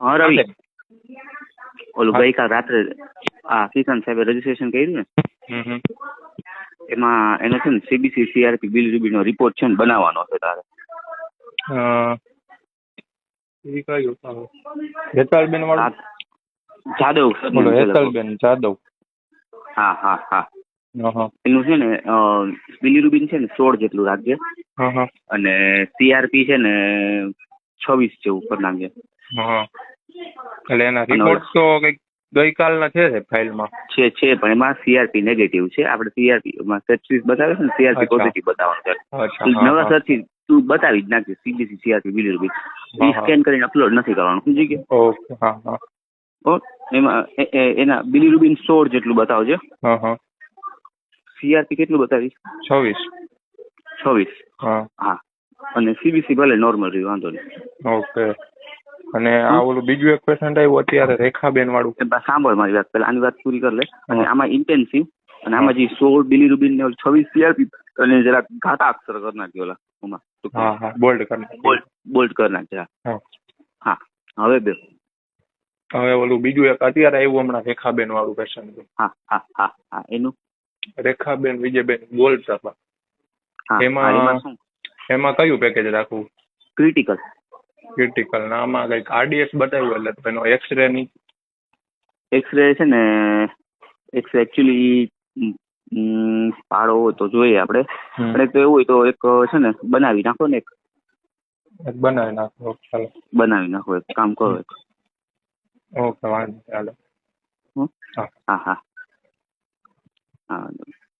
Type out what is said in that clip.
હા રવિ, ઓલું ગઈકાલ રાત્રે કિશન સાહેબે રજીસ્ટ્રેશન કર્યું ને, એમાં એનો છે ને સીબીસી સીઆરપી બિલરૂબી નો રિપોર્ટ છે ને બનાવવાનો છે તારે. હેતલબેન વાળું? જાદવ. હેતલબેન જાદવ. હા હા હા. એનું છે ને બિલીરુબિન છે ને 16 જેટલું રાખજે, અને સીઆરપી છે ને 26 જેવું કરી નાખજે. એટલે એના રિપોર્ટ તો કઈક ગઈકાલના છે ફાઇલમાં છે પણ એમાં સીઆરપી નેગેટિવ છે. આપણે સીઆરપી માં સર્ચિસ બતાવે છે ને, સીઆરપી પોઝિટિવ બતાવવાનું છે. નવા સર્ચિસ તું બતાવી જ નાખજે. સીબીસી સીઆરપી બિલીરુબિન એ સ્કેન કરીને અપલોડ નથી કરવાનું, સમજી ગયો? ઓકે. હા હા. એમાં એના બિલીરુબિન 16 જેટલું બતાવજો. સીઆરપી કેટલું બતાવીશ? 26. હા. અને સીબીસી ભલે નોર્મલ રહ્યું, વાંધો નહીં. ઓકે. અને આ ઓલું બીજું એક પેશન્ટ આવ્યું અત્યારે રેખાબેન વાળું. સાંભળ મારી વાત, પહેલા આની વાત પૂરી કરી લે. અને આમાં ઇન્ટેન્સિવ, અને આમાં જે 16 બિલીરુબિન ને 26 સીઆરપી, અને જરા ઘાટા અક્ષર કરી નાખજો ઓલા ઓમાં. હા, બોલ્ડ કરી નાખજો. હા. હવે ઓલું બીજું એક અત્યારે આવ્યું હમણાં રેખાબેન વાળું પેશન્ટ. હા એનું રેખાબેન વિજયબેન ગોલસભા. એમાં કયું પેકેજ રાખવું? ક્રિટિકલ. આમાં કઈક આરડીએક્સ બતાવ્યું, એટલે એનો એક્સરે ની. એક્સરે છે ને, એક્સરે એકચ્યુઅલી પાડો હોય તો જોઈએ આપણે, પણ એક તો એવું હોય તો એક છે ને બનાવી નાખો ને. બનાવી નાખો, એક કામ કરો. ઓકે, વાંધો ચાલો. હા.